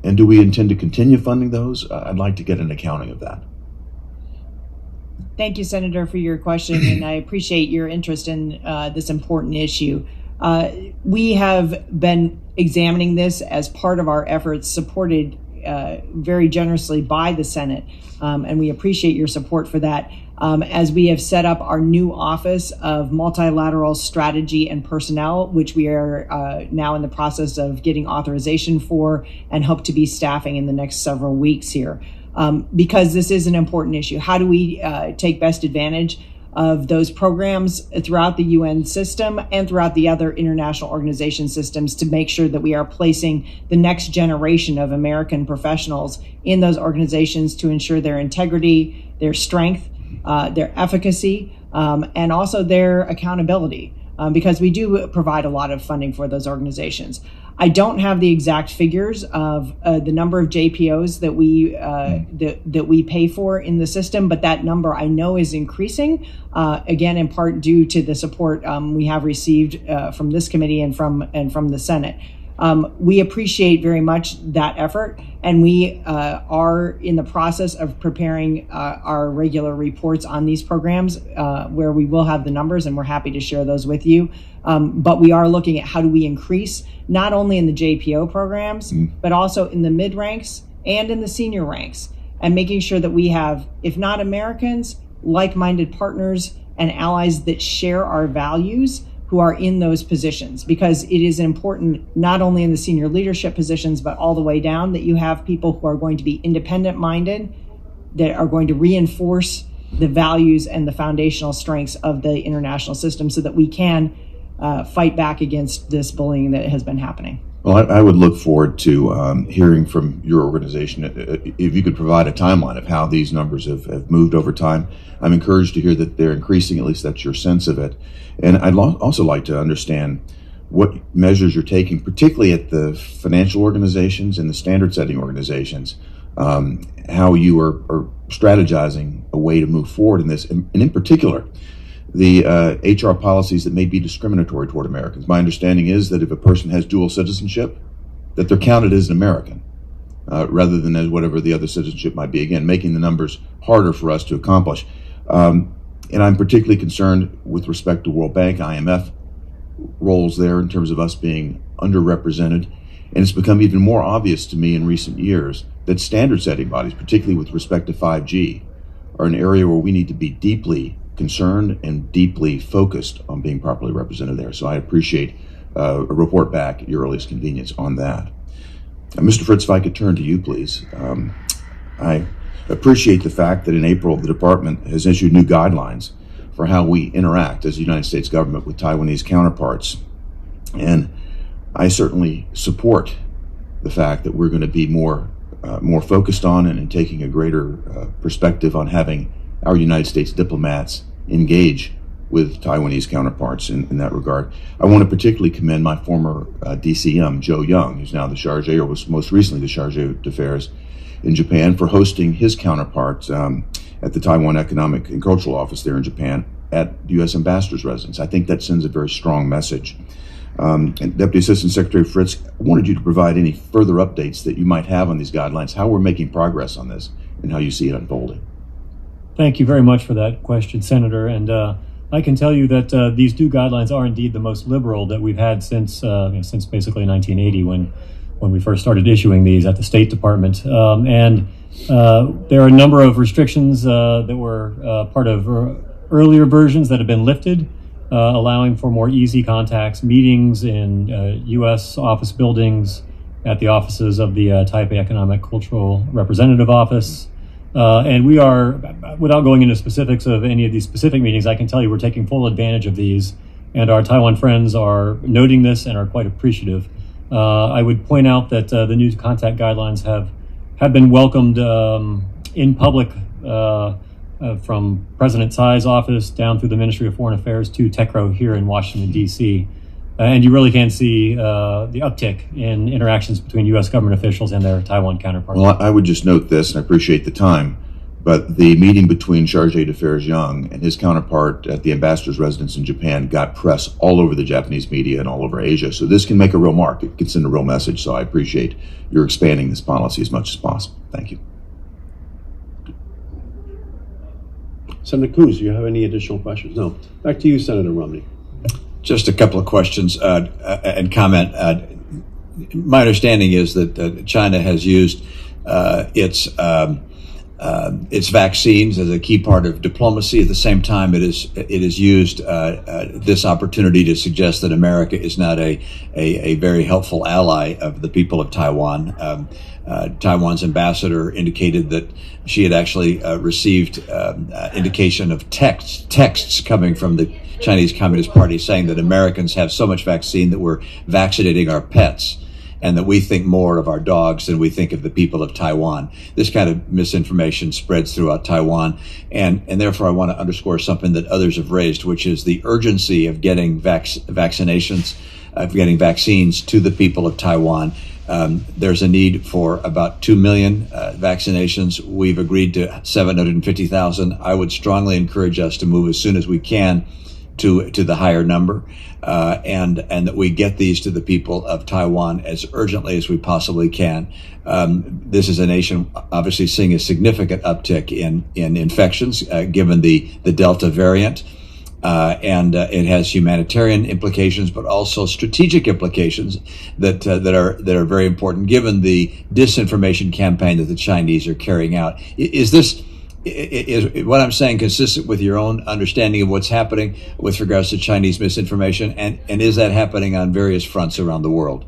And do we intend to continue funding those? I'd like to get an accounting of that. Thank you, Senator, for your question, and I appreciate your interest in this important issue. We have been examining this as part of our efforts, supported very generously by the Senate, and we appreciate your support for that. As we have set up our new Office of Multilateral Strategy and Personnel, which we are now in the process of getting authorization for and hope to be staffing in the next several weeks here. Because this is an important issue. How do we take best advantage of those programs throughout the UN system and throughout the other international organization systems to make sure that we are placing the next generation of American professionals in those organizations to ensure their integrity, their strength, their efficacy, and also their accountability, because we do provide a lot of funding for those organizations. I don't have the exact figures of the number of JPOs that we pay for in the system, but that number I know is increasing, again, in part due to the support we have received from this committee and from the Senate. We appreciate very much that effort, and we are in the process of preparing our regular reports on these programs, where we will have the numbers, and we're happy to share those with you. But we are looking at how do we increase, not only in the JPO programs, but also in the mid ranks and in the senior ranks, and making sure that we have, if not Americans, like-minded partners and allies that share our values who are in those positions, because it is important not only in the senior leadership positions, but all the way down, that you have people who are going to be independent-minded, that are going to reinforce the values and the foundational strengths of the international system so that we can fight back against this bullying that has been happening. Well, I would look forward to hearing from your organization if you could provide a timeline of how these numbers have moved over time. I'm encouraged to hear that they're increasing, at least that's your sense of it. And I'd also like to understand what measures you're taking, particularly at the financial organizations and the standard setting organizations, how you are strategizing a way to move forward in this, and in particular, the HR policies that may be discriminatory toward Americans. My understanding is that if a person has dual citizenship, that they're counted as an American, rather than as whatever the other citizenship might be. Again, making the numbers harder for us to accomplish. And I'm particularly concerned with respect to World Bank, IMF roles there in terms of us being underrepresented. And it's become even more obvious to me in recent years that standard setting bodies, particularly with respect to 5G, are an area where we need to be deeply concerned and deeply focused on being properly represented there. So I appreciate a report back at your earliest convenience on that. Mr. Fritz, if I could turn to you, please. I appreciate the fact that in April, the department has issued new guidelines for how we interact as the United States government with Taiwanese counterparts. And I certainly support the fact that we're going to be more focused on and taking a greater perspective on having our United States diplomats engage with Taiwanese counterparts in that regard. I want to particularly commend my former DCM, Joe Young, who's now the Chargé, or was most recently the Chargé d'Affaires in Japan, for hosting his counterparts at the Taiwan Economic and Cultural Office there in Japan at the U.S. Ambassador's residence. I think that sends a very strong message. And Deputy Assistant Secretary Fritz, I wanted you to provide any further updates that you might have on these guidelines, how we're making progress on this, and how you see it unfolding. Thank you very much for that question, Senator. And I can tell you that these new guidelines are indeed the most liberal that we've had since basically 1980, when we first started issuing these at the State Department. There are a number of restrictions that were part of earlier versions that have been lifted, allowing for more easy contacts, meetings in U.S. office buildings, at the offices of the Taipei Economic Cultural Representative Office. And we are, without going into specifics of any of these specific meetings, I can tell you we're taking full advantage of these, and our Taiwan friends are noting this and are quite appreciative. I would point out that the new contact guidelines have been welcomed in public from President Tsai's office down through the Ministry of Foreign Affairs to TECRO here in Washington, D.C. And you really can see the uptick in interactions between U.S. government officials and their Taiwan counterparts. Well, I would just note this, and I appreciate the time, but the meeting between Charge d'Affaires Young and his counterpart at the ambassador's residence in Japan got press all over the Japanese media and all over Asia. So this can make a real mark. It can send a real message. So I appreciate your expanding this policy as much as possible. Thank you. Senator Coons, do you have any additional questions? No. Back to you, Senator Romney. Just a couple of questions and comment. My understanding is that China has used its vaccines as a key part of diplomacy. At the same time, it is used this opportunity to suggest that America is not a very helpful ally of the people of Taiwan. Taiwan's ambassador indicated that she had actually received indication of texts coming from the Chinese Communist Party saying that Americans have so much vaccine that we're vaccinating our pets, and that we think more of our dogs than we think of the people of Taiwan. This kind of misinformation spreads throughout Taiwan, and therefore I want to underscore something that others have raised, which is the urgency of getting vaccinations, of getting vaccines to the people of Taiwan. There's a need for about 2 million vaccinations. We've agreed to 750,000. I would strongly encourage us to move as soon as we can to the higher number, and that we get these to the people of Taiwan as urgently as we possibly can. This is a nation obviously seeing a significant uptick in infections, given the Delta variant. And it has humanitarian implications, but also strategic implications that are very important, given the disinformation campaign that the Chinese are carrying out. Is what I'm saying consistent with your own understanding of what's happening with regards to Chinese misinformation, and is that happening on various fronts around the world?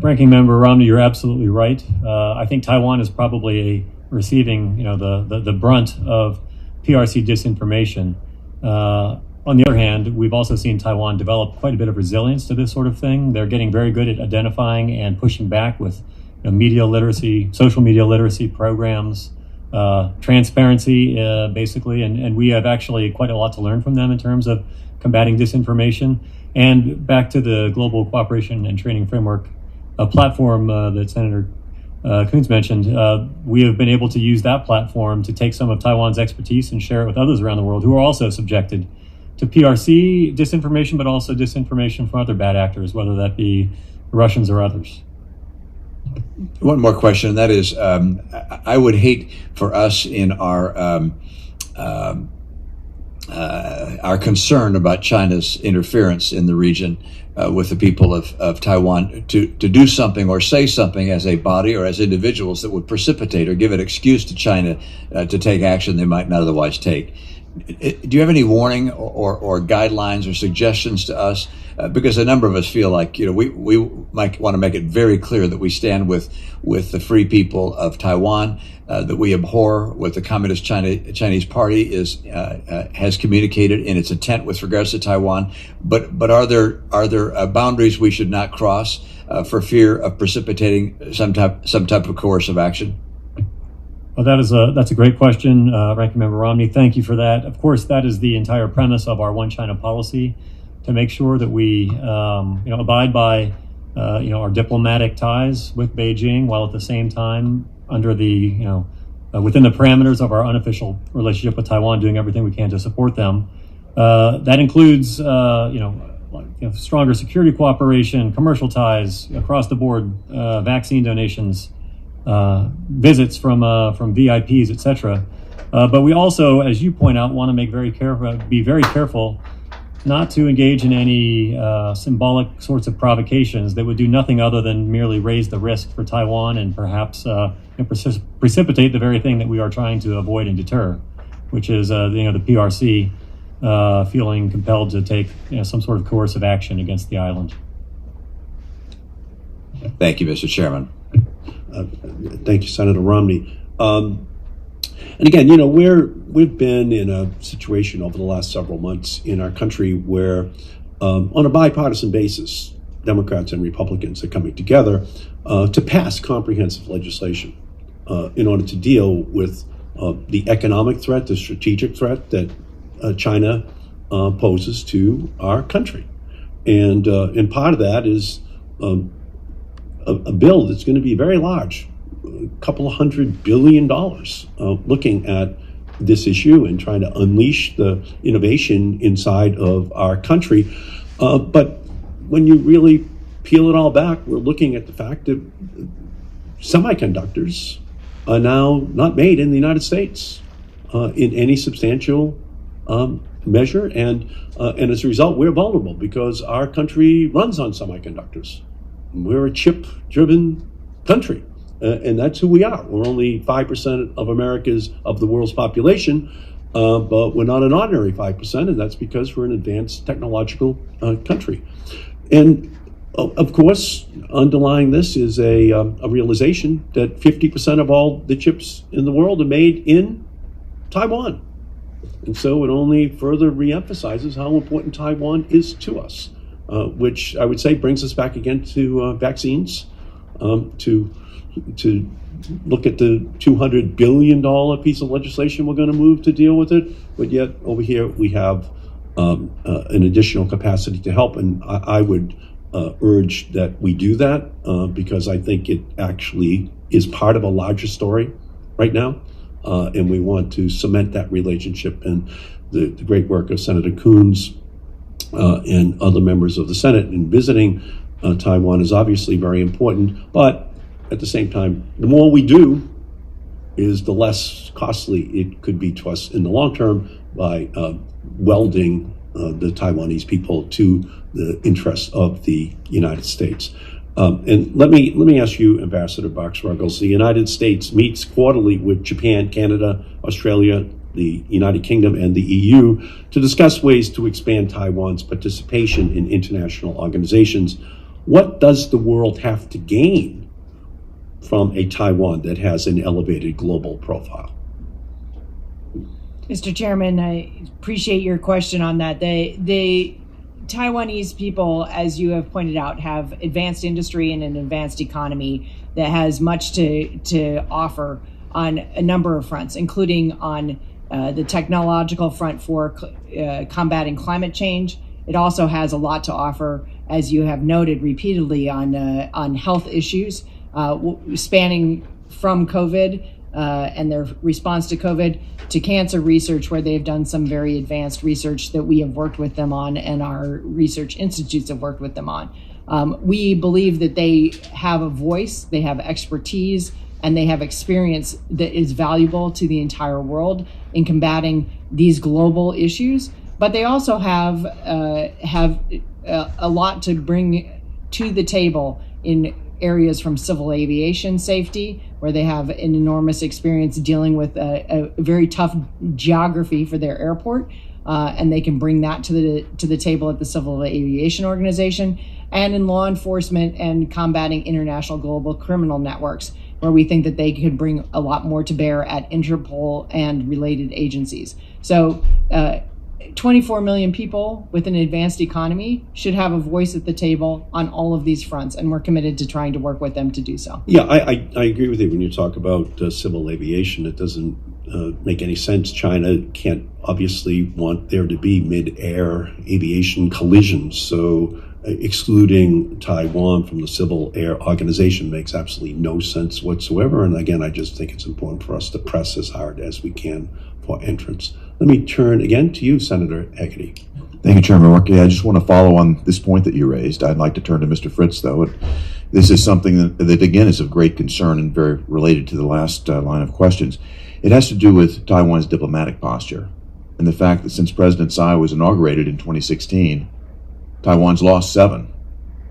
Ranking Member Romney, you're absolutely right. I think Taiwan is probably receiving, the brunt of PRC disinformation. On the other hand, we've also seen Taiwan develop quite a bit of resilience to this sort of thing. They're getting very good at identifying and pushing back with media literacy, social media literacy programs, transparency, basically, and we have actually quite a lot to learn from them in terms of combating disinformation. And back to the Global Cooperation and Training Framework platform that Senator Coons mentioned, we have been able to use that platform to take some of Taiwan's expertise and share it with others around the world who are also subjected to PRC disinformation, but also disinformation from other bad actors, whether that be Russians or others. One more question, and that is, I would hate for us in our concern about China's interference in the region with the people of Taiwan to do something or say something as a body or as individuals that would precipitate or give an excuse to China to take action they might not otherwise take. Do you have any warning or guidelines or suggestions to us? Because a number of us feel like we might want to make it very clear that we stand with the free people of Taiwan, that we abhor what the Communist Chinese Party has communicated in its intent with regards to Taiwan. But are there boundaries we should not cross for fear of precipitating some type of coercive action? Well, that's a great question, Ranking Member Romney. Thank you for that. Of course, that is the entire premise of our One China policy, to make sure that we abide by our diplomatic ties with Beijing, while at the same time under the within the parameters of our unofficial relationship with Taiwan, doing everything we can to support them. That includes stronger security cooperation, commercial ties across the board, vaccine donations, visits from VIPs, etc. But we also, as you point out, want to be very careful not to engage in any symbolic sorts of provocations that would do nothing other than merely raise the risk for Taiwan and perhaps precipitate the very thing that we are trying to avoid and deter, which is the PRC feeling compelled to take some sort of coercive action against the island. Thank you, Mr. Chairman. Thank you, Senator Romney. And again, we've been in a situation over the last several months in our country where, on a bipartisan basis, Democrats and Republicans are coming together to pass comprehensive legislation in order to deal with the economic threat, the strategic threat that China poses to our country. And part of that is a bill that's going to be very large, a couple of $100 billion, looking at this issue and trying to unleash the innovation inside of our country. But when you really peel it all back, we're looking at the fact that semiconductors are now not made in the United States in any substantial measure. And as a result, we're vulnerable because our country runs on semiconductors. We're a chip-driven country. And that's who we are. We're only 5% of the world's population, but we're not an ordinary 5%, and that's because we're an advanced technological country. And of course, underlying this is a realization that 50% of all the chips in the world are made in Taiwan. And so it only further reemphasizes how important Taiwan is to us, which I would say brings us back again to vaccines, to look at the $200 billion piece of legislation we're going to move to deal with it. But yet over here we have an additional capacity to help. And I would urge that we do that because I think it actually is part of a larger story right now. And we want to cement that relationship. And the great work of Senator Coons and other members of the Senate in visiting Taiwan is obviously very important. But at the same time, the more we do is the less costly it could be to us in the long term by welding the Taiwanese people to the interests of the United States. And let me ask you, Ambassador Barks-Ruggles, the United States meets quarterly with Japan, Canada, Australia, the United Kingdom, and the EU to discuss ways to expand Taiwan's participation in international organizations. What does the world have to gain from a Taiwan that has an elevated global profile? Mr. Chairman, I appreciate your question on that. The Taiwanese people, as you have pointed out, have advanced industry and an advanced economy that has much to offer on a number of fronts, including on the technological front for combating climate change. It also has a lot to offer, as you have noted repeatedly, on health issues, spanning from COVID and their response to COVID to cancer research, where they've done some very advanced research that we have worked with them on and our research institutes have worked with them on. We believe that they have a voice, they have expertise, and they have experience that is valuable to the entire world in combating these global issues. But they also have a lot to bring to the table in areas from civil aviation safety, where they have an enormous experience dealing with a very tough geography for their airport, and they can bring that to the table at the Civil Aviation Organization, and in law enforcement and combating international global criminal networks, where we think that they could bring a lot more to bear at Interpol and related agencies. So 24 million people with an advanced economy should have a voice at the table on all of these fronts, and we're committed to trying to work with them to do so. Yeah, I agree with you when you talk about civil aviation. It doesn't make any sense. China can't obviously want there to be mid-air aviation collisions, so excluding Taiwan from the Civil Air Organization makes absolutely no sense whatsoever. And again, I just think it's important for us to press as hard as we can for entrance. Let me turn again to you, Senator Hagerty. Thank you, Chairman Markey. I just want to follow on this point that you raised. I'd like to turn to Mr. Fritz, though. This is something that again, is of great concern and very related to the last line of questions. It has to do with Taiwan's diplomatic posture and the fact that since President Tsai was inaugurated in 2016, Taiwan's lost 7.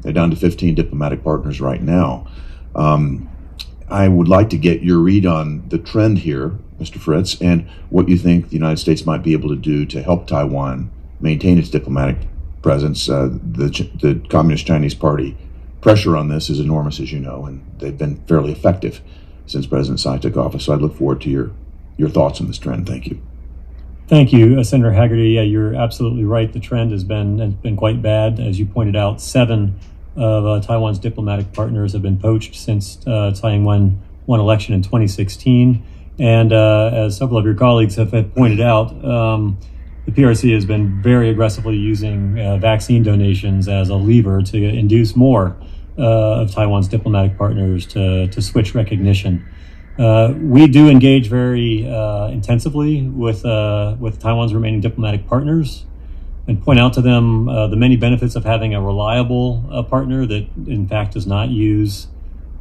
They're down to 15 diplomatic partners right now. I would like to get your read on the trend here, Mr. Fritz, and what you think the United States might be able to do to help Taiwan maintain its diplomatic presence. The Communist Chinese Party pressure on this is enormous, as you know, and they've been fairly effective since President Tsai took office. So I'd look forward to your thoughts on this trend. Thank you. Thank you, Senator Haggerty. Yeah, you're absolutely right. The trend has been quite bad. As you pointed out, 7 of Taiwan's diplomatic partners have been poached since Tsai Ing-wen won election in 2016. And as several of your colleagues have pointed out, the PRC has been very aggressively using vaccine donations as a lever to induce more of Taiwan's diplomatic partners to switch recognition. We do engage very intensively with Taiwan's remaining diplomatic partners and point out to them the many benefits of having a reliable partner that, in fact, does not use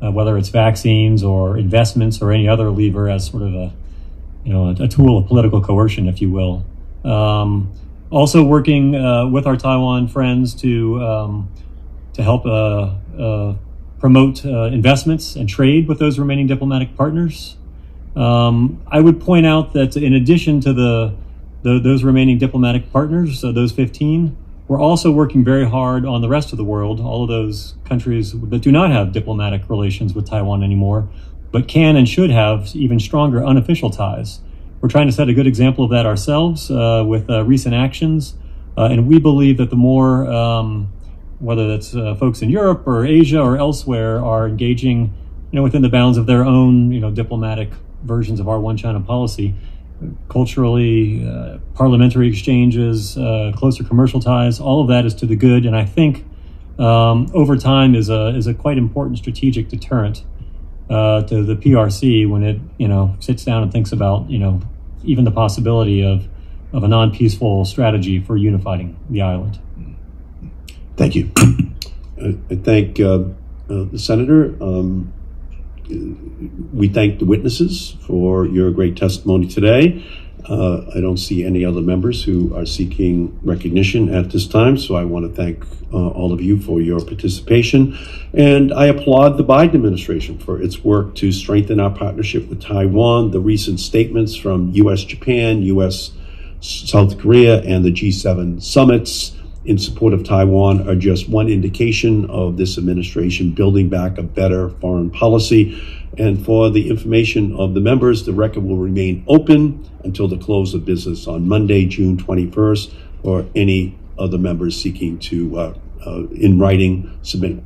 whether it's vaccines or investments or any other lever as sort of a tool of political coercion, if you will. Also working with our Taiwan friends to help promote investments and trade with those remaining diplomatic partners. I would point out that in addition to those remaining diplomatic partners, those 15, we're also working very hard on the rest of the world, all of those countries that do not have diplomatic relations with Taiwan anymore, but can and should have even stronger unofficial ties. We're trying to set a good example of that ourselves with recent actions, and we believe that the more, whether that's folks in Europe or Asia or elsewhere, are engaging, within the bounds of their own, diplomatic versions of our One China policy, culturally, parliamentary exchanges, closer commercial ties, all of that is to the good, and I think over time is a quite important strategic deterrent to the PRC when it sits down and thinks about even the possibility of a non-peaceful strategy for unifying the island. Thank you. I thank the Senator. We thank the witnesses for your great testimony today. I don't see any other members who are seeking recognition at this time, so I want to thank all of you for your participation. And I applaud the Biden administration for its work to strengthen our partnership with Taiwan. The recent statements from U.S.-Japan, U.S.-South Korea, and the G7 summits in support of Taiwan are just one indication of this administration building back a better foreign policy. And for the information of the members, the record will remain open until the close of business on Monday, June 21st, or any other members seeking to, in writing, submit